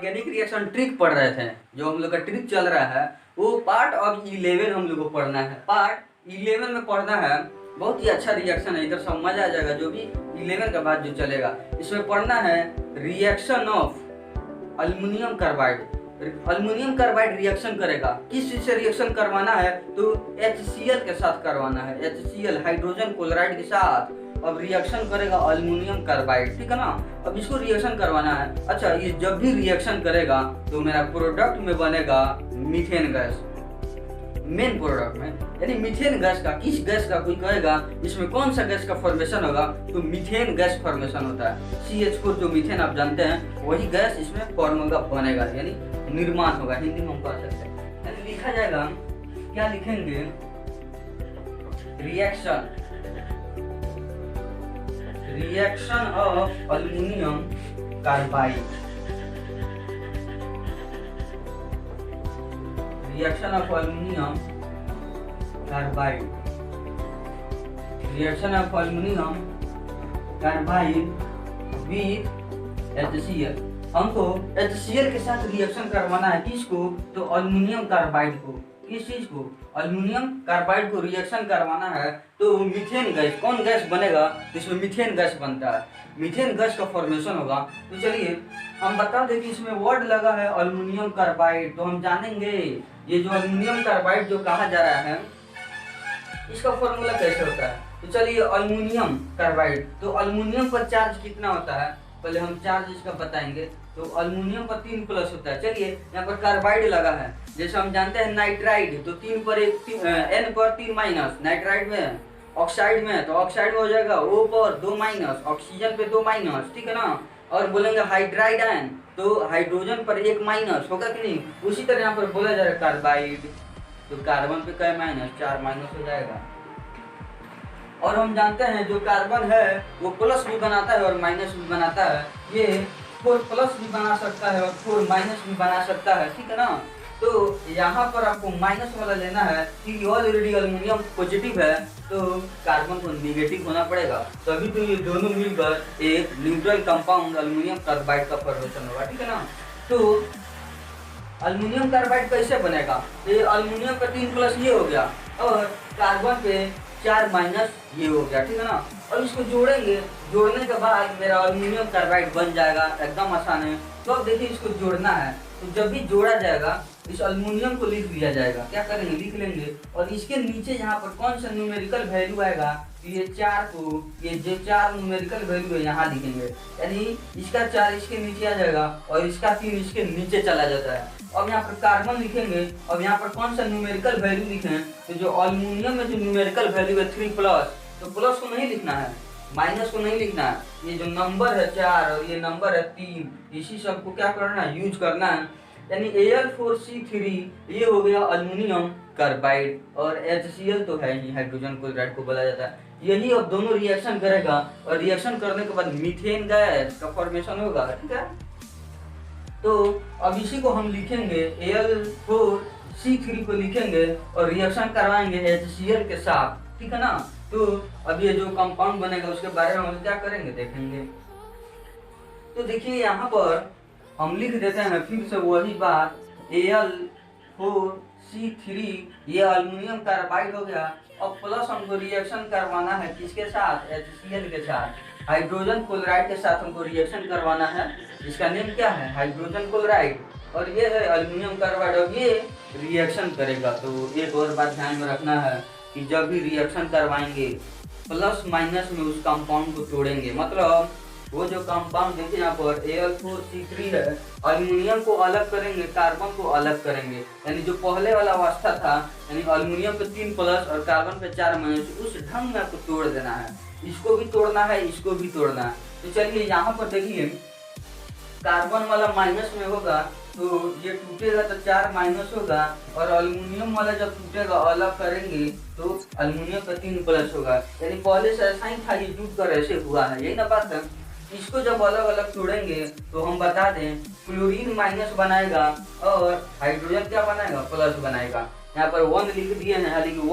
Organic reaction trick पढ़ रहे थे, जो हम लोग का ट्रिक चल रहा है वो पार्ट ऑफ 11 हम लोग को पढ़ना है। पार्ट 11 में पढ़ना है, बहुत ही अच्छा रिएक्शन है, इधर समझ आ जाएगा जो भी 11 के बाद जो चलेगा। इसमें पढ़ना है reaction of aluminium carbide. Aluminium carbide reaction करेगा, किस चीज से रिएक्शन करवाना है तो HCl के साथ करवाना है, HCl हाइड्रोजन क्लोराइड के साथ। अब रिएक्शन करेगा अल्युमिनियम कार्बाइड, ठीक है ना। अब इसको रिएक्शन करवाना है। अच्छा, ये जब भी रिएक्शन करेगा तो मेरा प्रोडक्ट में बनेगा मीथेन गैस, मेन प्रोडक्ट में, यानी मीथेन गैस का। किस गैस का, कोई कहेगा इसमें कौन सा गैस का फॉर्मेशन होगा तो मीथेन गैस फॉर्मेशन होता है। CH4 जो मीथेन आप जानते हैं वही गैस इसमें फॉर्म होगा, बनेगा, यानी निर्माण होगा, हिंदी में हम कह सकते हैं। यानी लिखा जाएगा, क्या लिखेंगे, reaction of aluminium carbide, reaction of aluminium carbide, reaction of aluminium carbide with HCl। हमको HCl के साथ रिएक्शन करवाना है, किसको तो अल्युमिनियम कार्बाइड को। किस चीज को, अल्युमिनियम कार्बाइड को रिएक्शन करवाना है तो मीथेन गैस, कौन गैस बनेगा तो इसमें मीथेन गैस बनता है, मीथेन गैस का फॉर्मेशन होगा। तो चलिए हम बता दें कि इसमें वर्ड लगा है अल्युमिनियम कार्बाइड, तो हम जानेंगे ये जो अल्युमिनियम कार्बाइड जो कहा जा रहा है इसका फॉर्मूला कैसे होता है। तो चलिए अल्युमिनियम कार्बाइड, तो अल्युमिनियम पर चार्ज कितना होता है, पहले हम चार्ज इसका बताएंगे। तो अल्युमिनियम पर 3+ होता है। चलिए यहाँ पर कार्बाइड लगा है, जैसे हम जानते हैं नाइट्राइड, तो 3 पर 1 N पर 3-, नाइट्राइड में, ऑक्साइड में तो ऑक्साइड में हो जाएगा O पर 2-, ऑक्सीजन पे 2-, ठीक है ना। और बोलेंगे हाइड्राइड आयन तो हाइड्रोजन पर 1- होगा कि नहीं। उसी तरह यहाँ पर बोला जा रहा है कार्बाइड, तो कार्बन पे क्या माइनस, 4- हो जाएगा। और हम जानते हैं जो कार्बन है वो प्लस भी बनाता है और माइनस भी बनाता है, ये 4+ भी बना सकता है और 4- भी बना सकता है, ठीक है ना। तो यहाँ पर आपको माइनस वाला लेना है कि ऑलरेडी अल्युमिनियम पॉजिटिव है तो कार्बन को निगेटिव होना पड़ेगा, तभी तो ये दोनों मिलकर एक न्यूट्रल कंपाउंड अल्युमिनियम कार्बाइड का फॉर्मेशन होगा, ठीक है ना। तो अल्युमिनियम कार्बाइड कैसे बनेगा, ये अल्युमिनियम पे 3+ ये हो गया और कार्बन पे 4- ये हो गया, ठीक है ना। और इसको जोड़ेंगे, जोड़ने के बाद मेरा अल्युमिनियम कार्बाइड बन जाएगा, एकदम आसान है। तो अब देखिए इसको जोड़ना है, तो जब भी जोड़ा जाएगा इस अल्युमिनियम को लिख दिया जाएगा, क्या करेंगे लिख लेंगे, और इसके नीचे यहाँ पर कौन सा न्यूमेरिकल वैल्यू आएगा तो ये 4 को, ये जो 4 न्यूमेरिकल वैल्यू है यहाँ लिखेंगे, यानी इसका 4 इसके नीचे आ जाएगा और इसका 3 इसके नीचे चला जाता है। अब यहाँ पर कार्बन लिखेंगे, अब यहाँ पर कौन सा न्यूमेरिकल वैल्यू लिखें तो जो अल्युमिनियम में जो न्यूमेरिकल वैल्यू है 3+, तो प्लस को नहीं लिखना है, माइनस को नहीं लिखना है, ये जो नंबर है 4 और ये नंबर है 3, इसी सबको क्या करना है, यूज करना है। यानी Al4C3 ये हो गया अल्युमिनियम कार्बाइड और HCl तो है ही, हाइड्रोजन क्लोराइड को बोला जाता है। यही अब दोनों रिएक्शन करेगा और रिएक्शन करने के बाद मीथेन गैस का फॉर्मेशन होगा, ठीक है। तो अब इसी को हम लिखेंगे Al4C3 को लिखेंगे और रिएक्शन करवाएंगे HCl के साथ, ठीक है ना। तो अब ये जो कंपाउंड बनेगा उसके बारे में हम क्या करेंगे देखेंगे। तो देखिए यहाँ पर हम लिख देते हैं फिर से वही बात, Al4C3 ये अल्युमिनियम कार्बाइड हो गया। अब प्लस हमको रिएक्शन करवाना है किसके साथ, HCl के साथ, हाइड्रोजन क्लोराइड के साथ हमको रिएक्शन करवाना है, इसका नेम क्या है हाइड्रोजन क्लोराइड, और ये है अल्युमिनियम कार्बाइड, और ये रिएक्शन करेगा। तो एक और बात ध्यान में रखना है कि जब भी रिएक्शन करवाएंगे प्लस- में उस कंपाउंड को तोड़ेंगे, मतलब वो जो कंपाउंड देखिए यहाँ पर Al4C3 है, अल्युमिनियम को अलग करेंगे, कार्बन को अलग करेंगे, यानी जो पहले वाला अवस्था था यानी अल्युमिनियम पे 3+ और कार्बन पे 4-, उस ढंग में आपको तोड़ देना है, इसको भी तोड़ना है, इसको भी तोड़ना है। तो चलिए यहाँ पर देखिए कार्बन वाला माइनस में होगा तो ये टूटेगा तो 4- होगा, और अल्युमिनियम वाला जब टूटेगा अलग करेंगे तो अल्युमिनियम पे 3+ होगा, यानी पहले से ऐसा ही था, ये टूट कर ऐसे हुआ है, यही ना बात है। इसको जब अलग अलग तोड़ेंगे तो हम बता दें क्लोरीन माइनस बनाएगा और हाइड्रोजन क्या बनाएगा, प्लस बनाएगा। यहाँ पर 1 लिख दिए हैं, लेकिन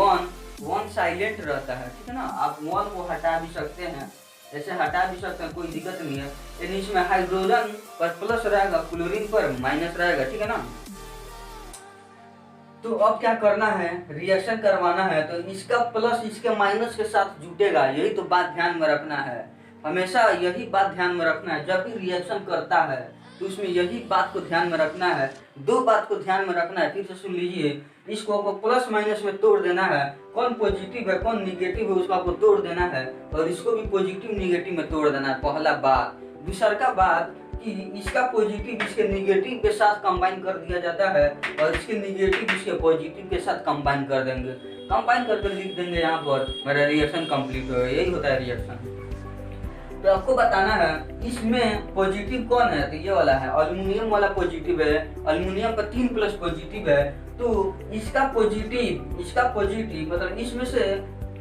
1 साइलेंट रहता है, ठीक है ना, आप 1 को हटा भी सकते हैं, ऐसे हटा भी सकते हैं, कोई दिक्कत नहीं है। यानी इसमें हाइड्रोजन पर प्लस रहेगा, क्लोरीन पर माइनस रहेगा, ठीक है ना। तो अब क्या करना है, रिएक्शन करवाना है तो इसका प्लस इसके माइनस के साथ जुटेगा, यही तो बात ध्यान में रखना है। हमेशा यही बात ध्यान में रखना है, जब भी रिएक्शन करता है तो उसमें यही बात को ध्यान में रखना है। दो बात को ध्यान में रखना है, फिर से सुन लीजिए। इसको आपको प्लस माइनस में तोड़ देना है, कौन पॉजिटिव है कौन निगेटिव है उसको आपको तोड़ देना है, और इसको भी पॉजिटिव निगेटिव में तोड़ देना है, पहला बात। दूसरा का बात कि इसका पॉजिटिव इसके निगेटिव के साथ कंबाइन कर दिया जाता है, और इसके निगेटिव इसके पॉजिटिव के साथ कंबाइन कर देंगे, कंबाइन करके लिख देंगे यहाँ पर, मेरा रिएक्शन कंप्लीट हो गया। यही होता है रिएक्शन। तो आपको बताना है इसमें पॉजिटिव कौन है, तो ये वाला है, अल्युमिनियम वाला पॉजिटिव है। अल्युमिनियम पर 3 प्लस पॉजिटिव है, तो इसका पॉजिटिव मतलब इसमें से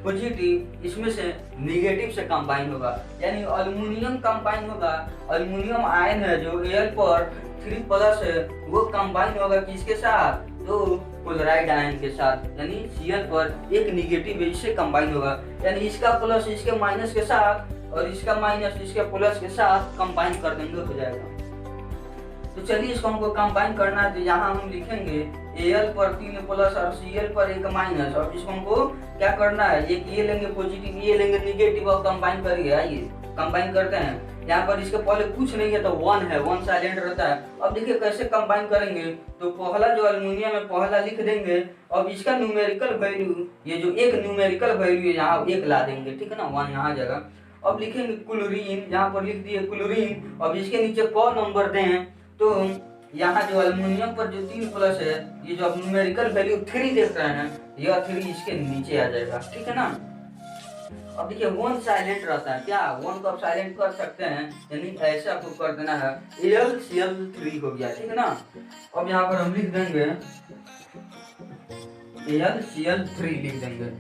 पॉजिटिव इसमें से निगेटिव से कंबाइन होगा, यानी अल्युमिनियम कंबाइन होगा। अल्युमिनियम आयन है जो Al पर 3 प्लस है, वो कंबाइन होगा किसके साथ, तो क्लोराइड आयन के साथ, यानी Cl पर एक निगेटिव इससे कंबाइन होगा, यानी इसका प्लस इसके माइनस के साथ और इसका माइनस इसके प्लस के साथ कंबाइन कर देंगे, हो जाएगा। तो चलिए इसको हमको कंबाइन करना है, तो यहाँ हम लिखेंगे Al पर 3 प्लस और Cl पर 1 माइनस, और इसको हमको क्या करना है, एक ये लेंगे पॉजिटिव ये लेंगे निगेटिव और कंबाइन करिए। आइए कंबाइन करते हैं। यहाँ पर इसके पहले कुछ नहीं है तो 1 है, 1 साइलेंट रहता है। अब देखिए कैसे कंबाइन करेंगे, तो पहला जो एल्युमिनियम है पहला लिख देंगे, अब इसका न्यूमेरिकल वैल्यू, ये जो एक न्यूमेरिकल वैल्यू है यहाँ 1 ला देंगे, ठीक है ना, 1 यहाँ जगह। अब लिखेंगे क्लोरीन, यहाँ पर लिख दिए क्लोरीन। अब इसके नीचे कौन नंबर दें, तो यहाँ जो एल्युमिनियम पर जो 3 प्लस है, ये जो न्यूमेरिकल वैल्यू 3 देख रहे हैं, यह 3 इसके नीचे आ जाएगा, ठीक है ना। अब देखिए 1 साइलेंट रहता है, क्या 1 को आप साइलेंट कर सकते हैं, यानी ऐसे आपको कर देना है, AlCl3 हो गया, ठीक है ना। अब यहाँ पर हम लिख देंगे AlCl3 लिख देंगे।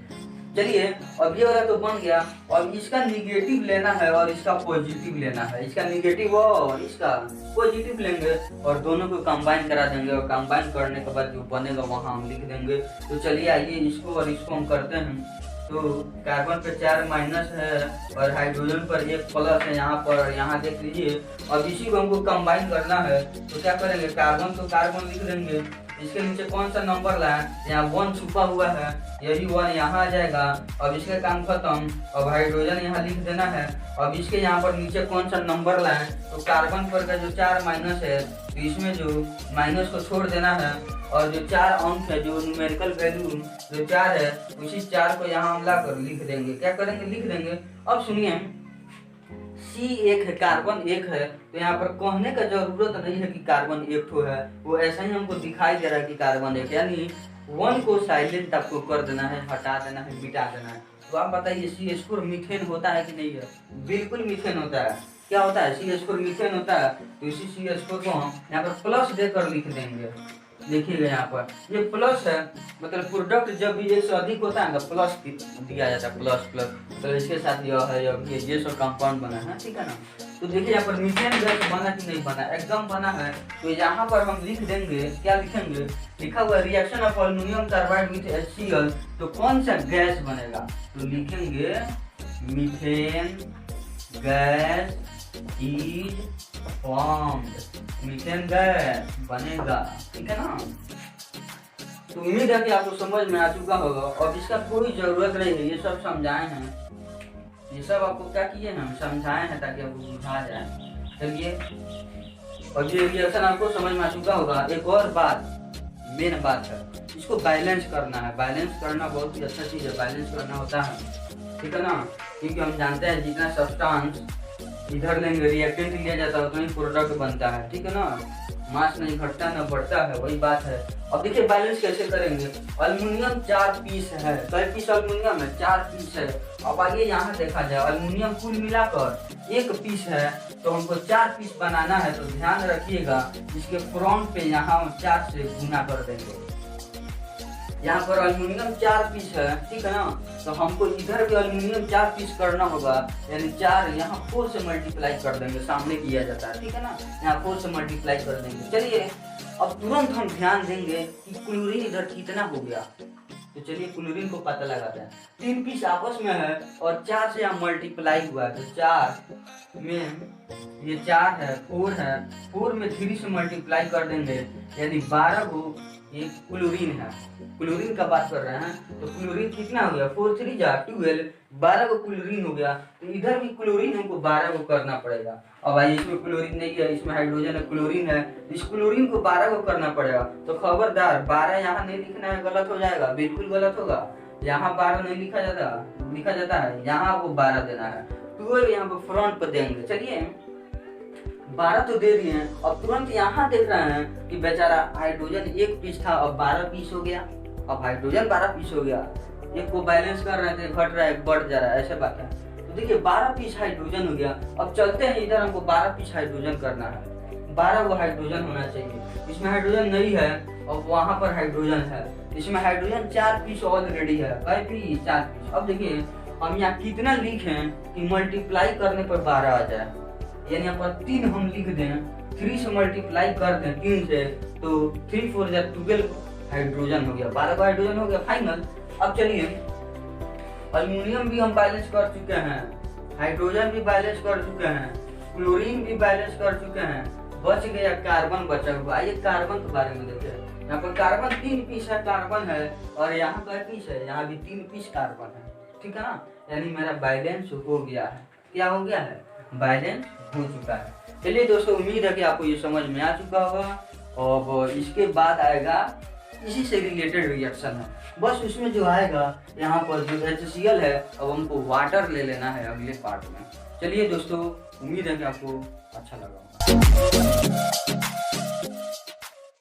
चलिए अब ये वाला तो बन गया, और इसका निगेटिव लेना है और इसका पॉजिटिव लेना है, इसका निगेटिव और इसका पॉजिटिव लेंगे और दोनों को कंबाइन करा देंगे, और कंबाइन करने के बाद जो बनेगा वहाँ हम लिख देंगे। तो चलिए आइए इसको और इसको हम करते हैं। तो कार्बन पे 4 माइनस है और हाइड्रोजन पर 1 प्लस है यहाँ पर, और यहाँ देख लीजिए। अब इसी को हमको कंबाइन करना है, तो क्या करेंगे, कार्बन तो कार्बन लिख देंगे, इसके नीचे कौन सा नंबर लाए, यहाँ 1 छुपा हुआ है, यही 1 यहाँ आ जाएगा। अब इसका काम खत्म। अब हाइड्रोजन यहाँ लिख देना है, अब इसके यहाँ पर नीचे कौन सा नंबर लाए, तो कार्बन पर का जो 4 माइनस है, तो इसमें जो माइनस को छोड़ देना है, और जो 4 अंक है, जो न्यूमेरिकल वैल्यू जो 4 है, उसी 4 को यहाँ हम लाकर लिख देंगे। क्या करेंगे, लिख देंगे। अब सुनिए, C 1 है, कार्बन 1 है, तो यहाँ पर कहने का जरूरत नहीं है कि कार्बन 1 तो है, वो ऐसा ही हमको दिखाई दे रहा है कि कार्बन 1, यानी 1 को साइलेंट आपको कर देना है, हटा देना है, मिटा देना है। तो आप बताइए CH4 मीथेन होता है कि नहीं है, बिल्कुल मीथेन होता है। क्या होता है, CH4 मीथेन होता है। तो इसी CH4 को हम यहाँ पर प्लस देकर लिख देंगे। देखिएगा यहाँ पर ये प्लस है, मतलब प्रोडक्ट जब भी 1 से अधिक होता है ना प्लस दिया जाता है, प्लस प्लस। तो इसके साथ यह है, ये जो कंपाउंड बना है, ठीक है ना। तो देखिए यहाँ पर मीथेन गैस बना कि नहीं बना, एकदम बना है। तो यहाँ पर हम लिख देंगे, क्या लिखेंगे, लिखा हुआ reaction of aluminium carbide with HCl, तो कौन सा गैस बनेगा, तो लिखेंगे methane gas is formed, methane gas बनेगा, ठीक है ना। तो उम्मीद है कि आपको समझ में आ चुका होगा, और इसका कोई जरूरत नहीं है, ये सब समझाए हैं, ये सब आपको क्या किए हैं, हम समझाए हैं ताकि आपको बुझा जाए। चलिए, और ये रिएक्शन आपको समझ में आ चुका होगा। एक और बात, मेन बात है, इसको बैलेंस करना है। बैलेंस करना बहुत ही अच्छा चीज़ है, बैलेंस करना होता है, ठीक है ना। क्योंकि हम जानते हैं जितना सब्सटेंस इधर लेंगे, रिएक्टेंट लिया जाता है, उतना ही प्रोडक्ट बनता है, ठीक है ना। मास नहीं घटता ना बढ़ता है, वही बात है। अब देखिए बैलेंस कैसे करेंगे। एल्युमिनियम 4 पीस है, कई पीस एल्युमिनियम है, 4 पीस है। अब आइए यहाँ देखा जाए, एल्युमिनियम कुल मिलाकर 1 पीस है, तो हमको 4 पीस बनाना है। तो ध्यान रखिएगा, इसके फ्रंट पे यहाँ 4 से गुना कर देंगे। यहाँ पर एल्युमिनियम 4 पीस है, ठीक है ना। तो हमको इधर भी एल्युमिनियम 4 पीस करना होगा, यानी 4 यहाँ 4 से मल्टीप्लाई कर देंगे, सामने किया जाता है, ठीक है ना। यहाँ 4 से मल्टीप्लाई कर देंगे। चलिए अब तुरंत हम ध्यान देंगे कि क्लोरीन इधर कितना हो गया। तो तो चलिए क्लोरीन को पता लगाते हैं। 3 पीस आपस में है और 4 से यहाँ मल्टीप्लाई हुआ है, तो 4 में ये 4 है, 4 है, 4 में 3 से मल्टीप्लाई कर देंगे, यानी 12 को ये क्लोरीन है। क्लोरीन का बात कर रहे हैं, तो क्लोरीन कितना हो गया, 4 3 जा 12, 12 को क्लोरीन हो गया। तो इधर भी क्लोरीन हमको 12 को करना पड़ेगा। अब भाई इसमें क्लोरीन नहीं है, इसमें हाइड्रोजन है, क्लोरीन है, इस क्लोरीन को 12 को करना पड़ेगा। तो खबरदार 12 यहाँ नहीं लिखना है, गलत हो जाएगा, बिल्कुल गलत होगा। यहाँ 12 नहीं लिखा जाता है, यहाँ वो 12 देना है। 12 यहाँ पे फ्रंट पर देंगे। चलिए 12 तो दे दिए हैं, अब तुरंत यहाँ देख रहे हैं कि बेचारा हाइड्रोजन 1 पीस था, अब 12 पीस हो गया। अब हाइड्रोजन 12 पीस हो गया, एक को बैलेंस कर रहे थे, घट रहा है, बढ़ जा रहा है, ऐसे बात है। तो देखिए 12 पीस हाइड्रोजन हो गया। अब चलते हैं इधर, हमको 12 पीस हाइड्रोजन करना है। 12 वो हाइड्रोजन होना चाहिए, इसमें हाइड्रोजन नहीं है और वहां पर हाइड्रोजन है। इसमें हाइड्रोजन 4 पीस ऑलरेडी है, 4 पीस। अब देखिए हम यहाँ कितना लिखे कि मल्टीप्लाई करने पर 12 आ जाए, यानी यहाँ पर 3 हम लिख दें, 3 से मल्टीप्लाई कर दें 3 से, तो 3 4 जा 12 हाइड्रोजन हो गया, 12 का हाइड्रोजन हो गया फाइनल। अब चलिए अल्युमिनियम भी हम बैलेंस कर चुके हैं, हाइड्रोजन भी बैलेंस कर चुके हैं, क्लोरीन भी बैलेंस कर चुके हैं, बच गया कार्बन बचा हुआ। आइए कार्बन के बारे में देखते हैं। यहाँ पर कार्बन 3 पीस है, कार्बन है, और यहाँ पर पीस है, यहाँ भी 3 पीस कार्बन है, ठीक है ना। यानी मेरा बैलेंस हो गया है। क्या हो गया है, बैलेंस हो चुका है। चलिए दोस्तों, उम्मीद है कि आपको ये समझ में आ चुका होगा। और इसके बाद आएगा इसी से रिलेटेड रिएक्शन है, बस उसमें जो आएगा यहाँ पर जो HCl है, अब हमको वाटर ले लेना है अगले पार्ट में। चलिए दोस्तों, उम्मीद है कि आपको अच्छा लगा।